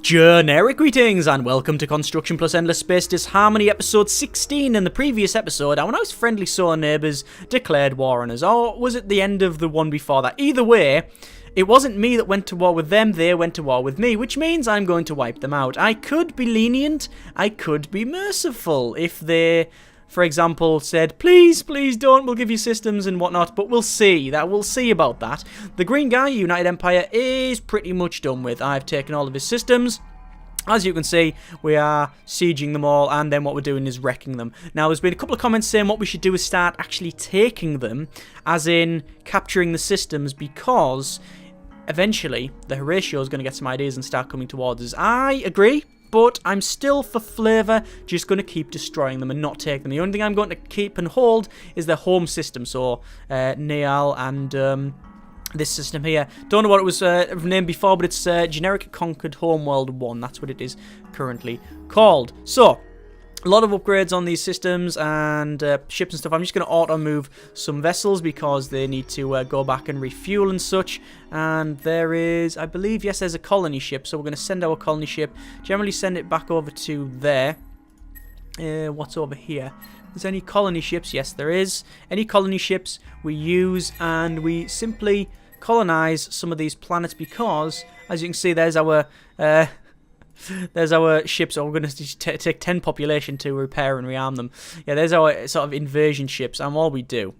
Generic greetings and welcome to Construction Plus Endless Space Disharmony episode 16. In the previous episode, our nice friendly solar neighbours declared war on us, or was it the end of the one before that? Either way, it wasn't me that went to war with them, they went to war with me, which means I'm going to wipe them out. I could be lenient, I could be merciful if they, for example, said, please don't, we'll give you systems and whatnot, but we'll see about that. The green guy, United Empire, is pretty much done with. I've taken all of his systems. As you can see, we are sieging them all, and then what we're doing is wrecking them. Now, there's been a couple of comments saying what we should do is start actually taking them, as in capturing the systems, because eventually the Horatio is going to get some ideas and start coming towards us. I agree. But I'm still, for flavour, just going to keep destroying them and not take them. The only thing I'm going to keep and hold is their home system. So, Neal and this system here. Don't know what it was named before, but it's Generic Conquered Homeworld 1. That's what it is currently called. So, a lot of upgrades on these systems and ships and stuff. I'm just going to auto-move some vessels because they need to go back and refuel and such. And there is, I believe, yes, there's a colony ship. So we're going to send our colony ship. Generally send it back over to there. What's over here? Is there any colony ships? Yes, there is. Any colony ships we use and we simply colonize some of these planets because, as you can see, there's our... there's our ships. So we're going to take 10 population to repair and rearm them. Yeah, there's our sort of invasion ships, and all we do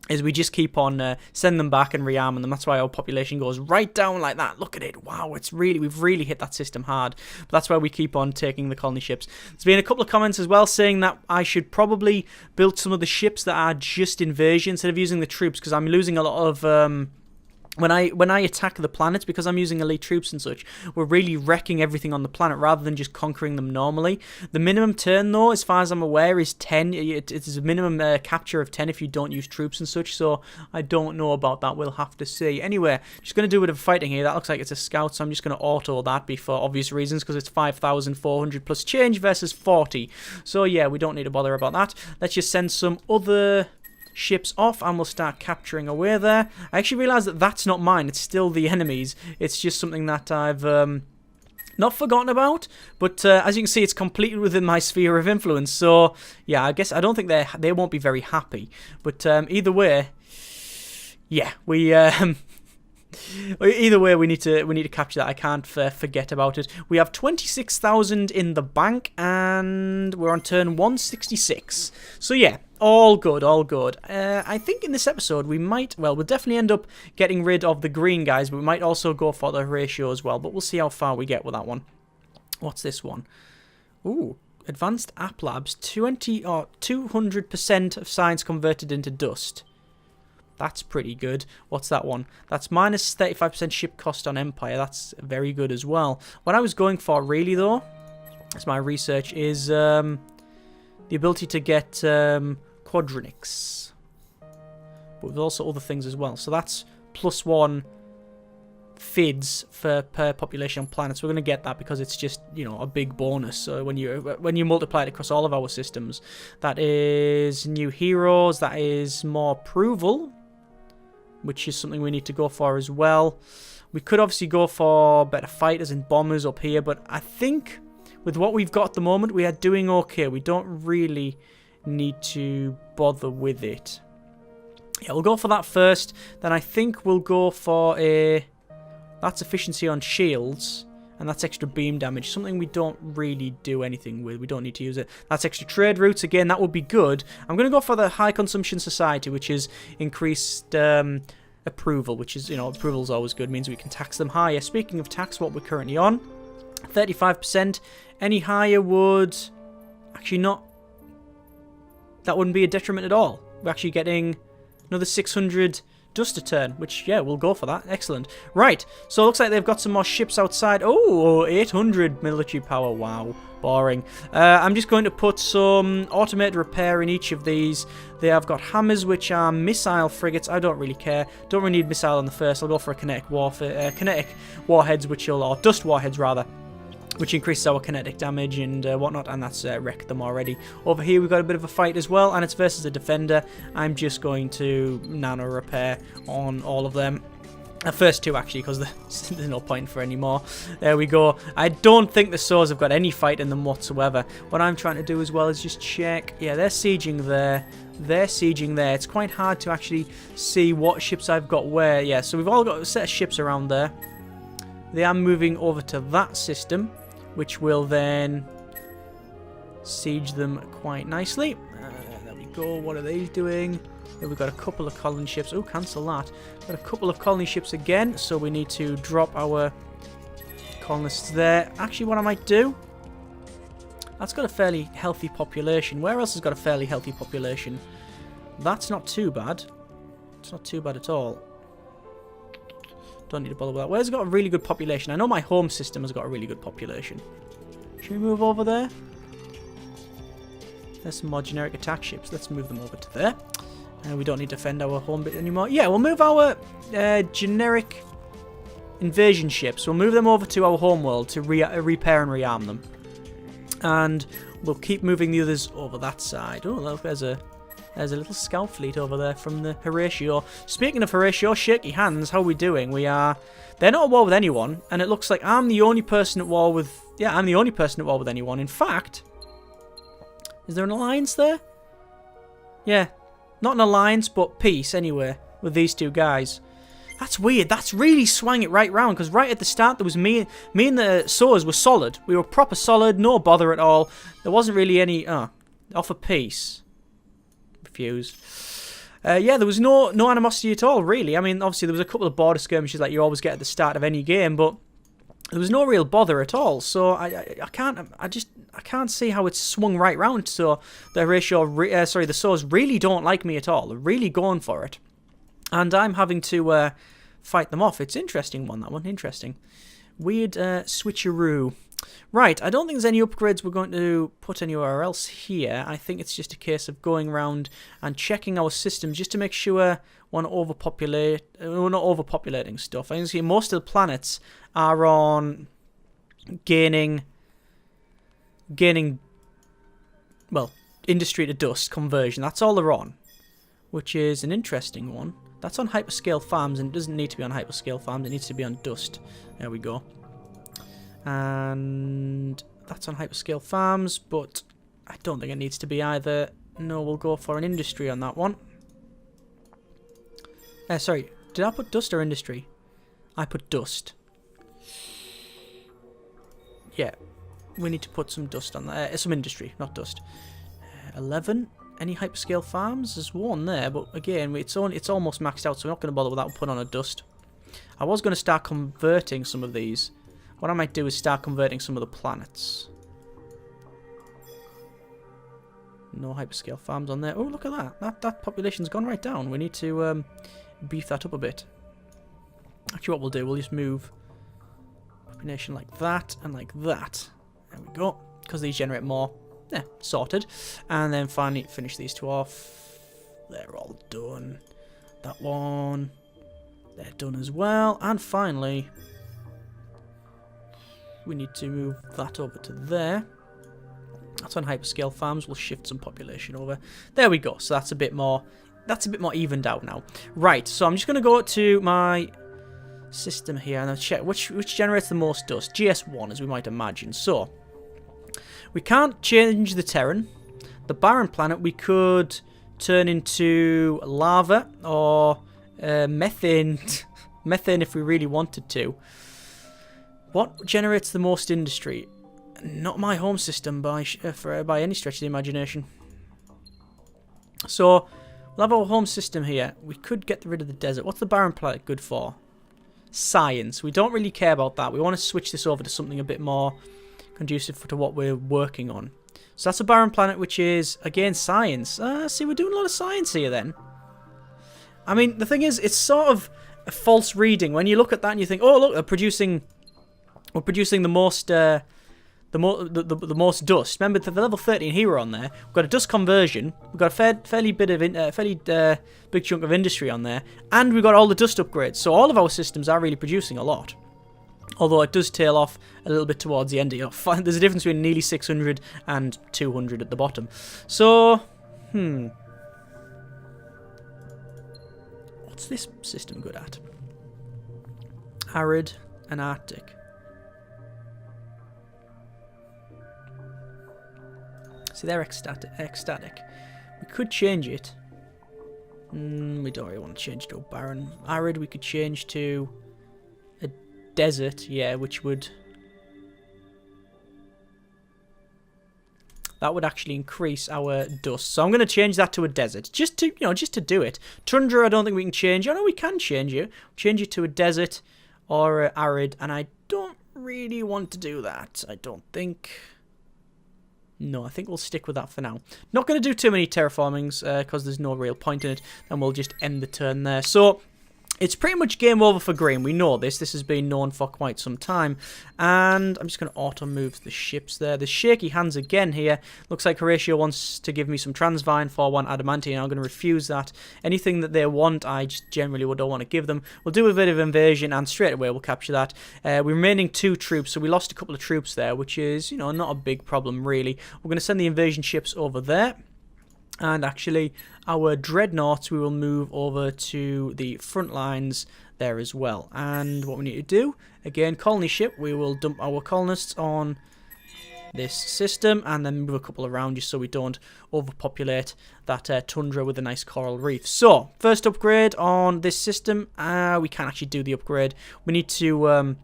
is we just keep on sending them back and rearming them. That's why our population goes right down like that. Look at it. Wow, we've really hit that system hard. But that's why we keep on taking the colony ships. There's been a couple of comments as well saying that I should probably build some of the ships that are just invasion instead of using the troops, because I'm losing a lot of... When I attack the planets, because I'm using elite troops and such, we're really wrecking everything on the planet rather than just conquering them normally. The minimum turn, though, as far as I'm aware, is 10. It's a minimum capture of 10 if you don't use troops and such, so I don't know about that. We'll have to see. Anyway, just going to do a bit of fighting here. That looks like it's a scout, so I'm just going to auto that for obvious reasons, because it's 5,400 plus change versus 40. So, yeah, we don't need to bother about that. Let's just send some other ships off and we'll start capturing away there. I actually realised that that's not mine, it's still the enemy's. It's just something that I've not forgotten about, but as you can see, it's completely within my sphere of influence. So yeah, I guess I don't think they won't be very happy, but either way, yeah, we either way, we need to capture that. I can't forget about it. We have 26,000 in the bank, and we're on turn 166. So yeah, all good, all good. I think in this episode we might, well, we'll definitely end up getting rid of the green guys, but we might also go for the Horatio as well. But we'll see how far we get with that one. What's this one? Ooh, Advanced App Labs, 200% of science converted into dust. That's pretty good. What's that one? That's minus 35% ship cost on Empire. That's very good as well. What I was going for really, though, as my research, is the ability to get quadronics. But there's also other things as well. So that's +1 FIDs per population on planets. We're going to get that because it's just, you know, a big bonus. So when you multiply it across all of our systems, that is new heroes. That is more approval, which is something we need to go for as well. We could obviously go for better fighters and bombers up here, but I think with what we've got at the moment, we are doing okay. We don't really need to bother with it. Yeah, we'll go for that first. Then I think we'll go for that's efficiency on shields, and that's extra beam damage, something we don't really do anything with. We don't need to use it. That's extra trade routes. Again, that would be good. I'm going to go for the high consumption society, which is increased approval, which is, you know, approval is always good. Means we can tax them higher. Speaking of tax, what we're currently on, 35%. Any higher would actually not. That wouldn't be a detriment at all. We're actually getting another 600 dust a turn, which, yeah, we'll go for that. Excellent. Right, so it looks like they've got some more ships outside. Oh, 800 military power. Wow, boring. I'm just going to put some automated repair in each of these. They have got hammers, which are missile frigates. I don't really care. Don't really need missile on the first. I'll go for a kinetic warheads, or dust warheads rather, which increases our kinetic damage and whatnot, and that's wrecked them already. Over here we've got a bit of a fight as well, and it's versus a defender. I'm just going to nano repair on all of them. First two, actually, because there's no point for any more. There we go. I don't think the swords have got any fight in them whatsoever. What I'm trying to do as well is just check. Yeah, they're sieging there. They're sieging there. It's quite hard to actually see what ships I've got where. Yeah, so we've all got a set of ships around there. They are moving over to that system, which will then siege them quite nicely. There we go. What are they doing? We've got a couple of colony ships. Oh, cancel that. Got a couple of colony ships again, so we need to drop our colonists there. Actually, what I might do... That's got a fairly healthy population. Where else has got a fairly healthy population? That's not too bad. It's not too bad at all. Don't need to bother with that. Where's got a really good population? I know my home system has got a really good population. Should we move over there? There's some more generic attack ships. Let's move them over to there. We don't need to defend our home bit anymore. Yeah, we'll move our generic invasion ships. We'll move them over to our home world to repair and rearm them. And we'll keep moving the others over that side. Oh, look, there's a little scout fleet over there from the Horatio. Speaking of Horatio, shaky hands, how are we doing? They're not at war with anyone, and it looks like I'm the only person at war with... Yeah, I'm the only person at war with anyone. In fact, is there an alliance there? Yeah. Not an alliance, but peace, anyway, with these two guys. That's weird. That's really swung it right round, because right at the start, there was me and the Soas were solid. We were proper solid, no bother at all. There wasn't really any... offer peace. Refuse. Yeah, there was no animosity at all, really. I mean, obviously, there was a couple of border skirmishes like you always get at the start of any game, but there was no real bother at all. So I can't see how it's swung right round. So the the Soas really don't like me at all. They're really going for it, and I'm having to fight them off. It's interesting that one. Interesting, weird switcheroo. Right, I don't think there's any upgrades we're going to put anywhere else here. I think it's just a case of going around and checking our systems just to make sure we're not overpopulating stuff. I can see most of the planets are on gaining, well, industry to dust conversion. That's all they're on, which is an interesting one. That's on hyperscale farms, and it doesn't need to be on hyperscale farms. It needs to be on dust. There we go. And that's on hyperscale farms, but I don't think it needs to be either. No, we'll go for an industry on that one. Sorry, did I put dust or industry? I put dust. Yeah, we need to put some dust on there. Some industry, not dust. 11. Any hyperscale farms? There's one there, but again, it's almost maxed out, so we're not going to bother with that and put on a dust. I was going to start converting some of these. What I might do is start converting some of the planets. No hyperscale farms on there. Oh, look at that. That population's gone right down. We need to beef that up a bit. Actually, what we'll do, we'll just move population like that and like that. There we go. Because these generate more. Yeah, sorted. And then finally finish these two off. They're all done. That one. They're done as well. And finally... we need to move that over to there. That's on hyperscale farms. We'll shift some population over. There we go. So that's a bit more evened out now. Right, so I'm just going to go to my system here and I'll check which generates the most dust. GS1, as we might imagine. So we can't change the Terran. The barren planet we could turn into lava or methane methane if we really wanted to. What generates the most industry? Not my home system by any stretch of the imagination. So, we'll have our home system here. We could get rid of the desert. What's the barren planet good for? Science. We don't really care about that. We want to switch this over to something a bit more conducive to what we're working on. So that's a barren planet, which is, again, science. See, we're doing a lot of science here then. I mean, the thing is, it's sort of a false reading. When you look at that and you think, oh, look, we're producing the most the most dust. Remember, the level 13 hero on there. We've got a dust conversion. We've got a fairly big chunk of industry on there, and we've got all the dust upgrades. So all of our systems are really producing a lot. Although it does tail off a little bit towards the end. There's a difference between nearly 600 and 200 at the bottom. So, what's this system good at? Arid and Arctic. See, they're ecstatic. We could change it. We don't really want to change to a barren. Arid, we could change to a desert, yeah, which would... That would actually increase our dust. So I'm going to change that to a desert, just to, just to do it. Tundra, I don't think we can change. Oh no, we can change it. Change it to a desert or arid, and I don't really want to do that. I don't think. No, I think we'll stick with that for now. Not going to do too many terraformings because there's no real point in it, and we'll just end the turn there. So it's pretty much game over for green. We know this. This has been known for quite some time. And I'm just going to auto-move the ships there. The shaky hands again here. Looks like Horatio wants to give me some Transvine for 1 Adamantine. I'm going to refuse that. Anything that they want, I just generally don't want to give them. We'll do a bit of invasion, and straight away we'll capture that. We're remaining 2 troops, so we lost a couple of troops there, which is, not a big problem, really. We're going to send the invasion ships over there. And actually, our dreadnoughts, we will move over to the front lines there as well. And what we need to do, again, colony ship, we will dump our colonists on this system and then move a couple around just so we don't overpopulate that tundra with a nice coral reef. So, first upgrade on this system, we can't actually do the upgrade. We need to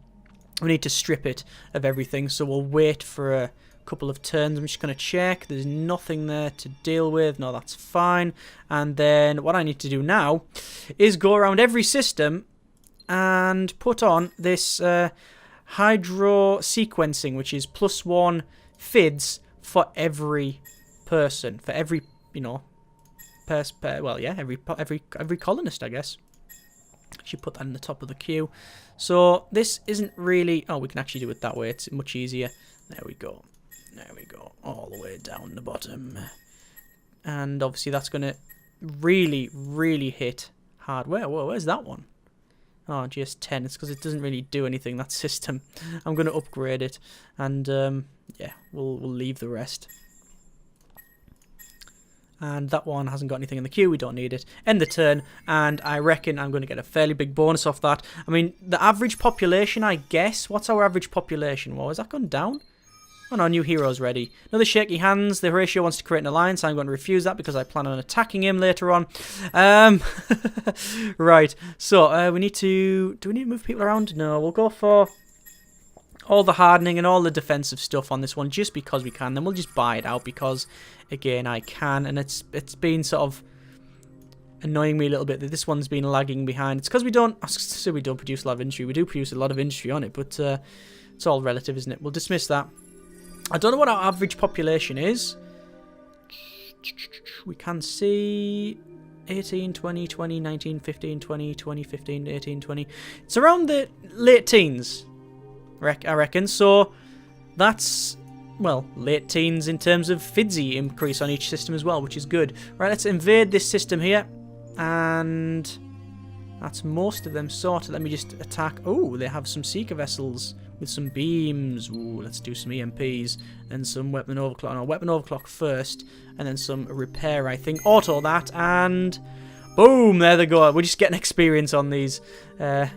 strip it of everything, so we'll wait for a couple of turns. I'm just going to check. There's nothing there to deal with. No, that's fine. And then what I need to do now is go around every system and put on this hydro sequencing, which is +1 FIDs for every person, for every, every colonist, I guess. Should put that in the top of the queue. So this isn't really... Oh, we can actually do it that way. It's much easier. There we go. There we go, all the way down the bottom. And obviously that's going to really, really hit hard. Where's that one? Oh, GS10. It's because it doesn't really do anything, that system. I'm going to upgrade it. And, yeah, we'll leave the rest. And that one hasn't got anything in the queue. We don't need it. End the turn. And I reckon I'm going to get a fairly big bonus off that. I mean, the average population, I guess. What's our average population? Well, has that gone down? Oh no, new hero's ready. Another shaky hands. The Horatio wants to create an alliance. I'm going to refuse that because I plan on attacking him later on. Right. So, we need to... Do we need to move people around? No, we'll go for all the hardening and all the defensive stuff on this one just because we can. Then we'll just buy it out because, again, I can. And it's been sort of annoying me a little bit that this one's been lagging behind. It's because we don't produce a lot of industry. We do produce a lot of industry on it, but it's all relative, isn't it? We'll dismiss that. I don't know what our average population is. We can see 18, 20, 20, 19, 15, 20, 20, 15, 18, 20. It's around the late teens, I reckon. So that's, well, late teens in terms of FIDSy increase on each system as well, which is good. Right, let's invade this system here. And that's most of them sorted. Let me just attack. Oh, they have some seeker vessels with some beams. Ooh, let's do some EMPs and some weapon overclock. No, weapon overclock first, and then some repair, I think. Auto that, and boom, there they go. We're just getting experience on these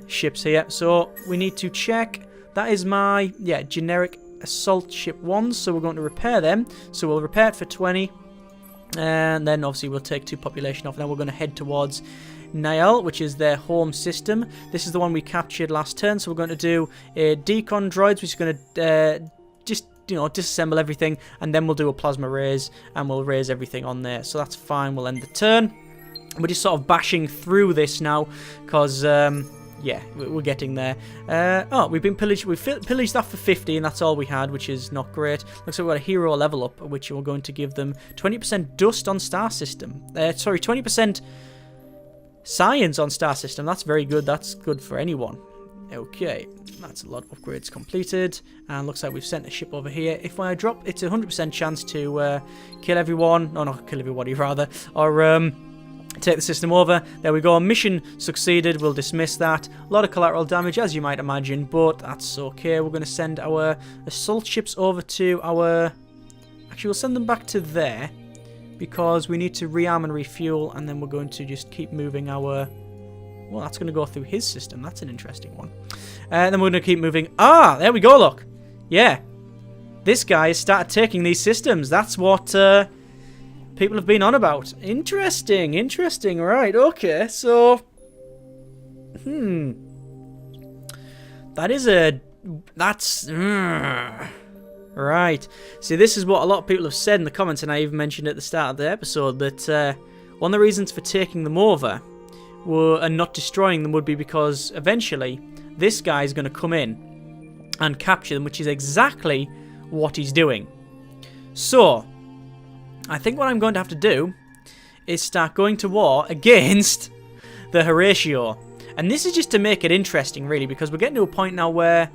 ships here. So we need to check. That is my, generic assault ship 1, so we're going to repair them. So we'll repair it for 20, and then obviously we'll take 2 population off. Now we're going to head towards Niall, which is their home system. This is the one we captured last turn, so we're going to do a decon droids, which is going to just, disassemble everything, and then we'll do a plasma raise, and we'll raise everything on there. So that's fine. We'll end the turn. We're just sort of bashing through this now, because, yeah, we're getting there. Oh, we've been pillaged. We've pillaged that for 50, and that's all we had, which is not great. Looks like we've got a hero level up, which we're going to give them 20% dust on star system. Sorry, 20% science on star system. That's very good. That's good for anyone. Okay, that's a lot of upgrades completed, and looks like we've sent a ship over here. If I drop, it's a 100% chance to kill everyone. No, not kill everybody, rather, or take the system over. There we go. Mission succeeded. We'll dismiss that. A lot of collateral damage, as you might imagine, but that's okay. We're going to send our assault ships over to our... Actually, we'll send them back to there, because we need to rearm and refuel, and then we're going to just keep moving our... Well, that's going to go through his system. That's an interesting one. Then we're going to keep moving. Ah, there we go, look. Yeah. This guy has started taking these systems. That's what people have been on about. Interesting, interesting. Right, okay. So, That's... Right. See, this is what a lot of people have said in the comments, and I even mentioned at the start of the episode, that one of the reasons for taking them over and not destroying them would be because eventually this guy is going to come in and capture them, which is exactly what he's doing. So, I think what I'm going to have to do is start going to war against the Horatio. And this is just to make it interesting, really, because we're getting to a point now where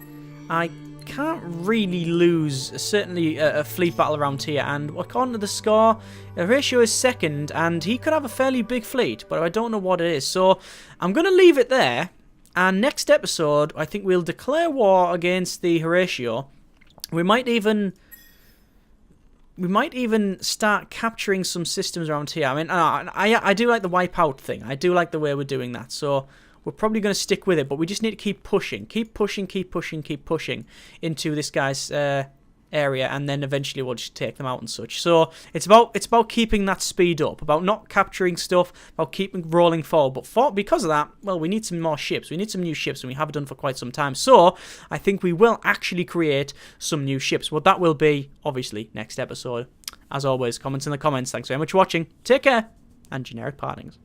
I can't really lose, certainly a fleet battle around here. And according to the score, Horatio is second, and he could have a fairly big fleet, but I don't know what it is. So I'm going to leave it there, and next episode, I think we'll declare war against the Horatio. We might even start capturing some systems around here. I mean, I do like the wipeout thing. I do like the way we're doing that. So we're probably going to stick with it, but we just need to keep pushing into this guy's area, and then eventually we'll just take them out and such. So it's about keeping that speed up, about not capturing stuff, about keeping rolling forward. But because of that, well, we need some more ships. We need some new ships, and we haven't done for quite some time. So I think we will actually create some new ships. Well, that will be, obviously, next episode. As always, comments in the comments. Thanks very much for watching. Take care, and generic partings.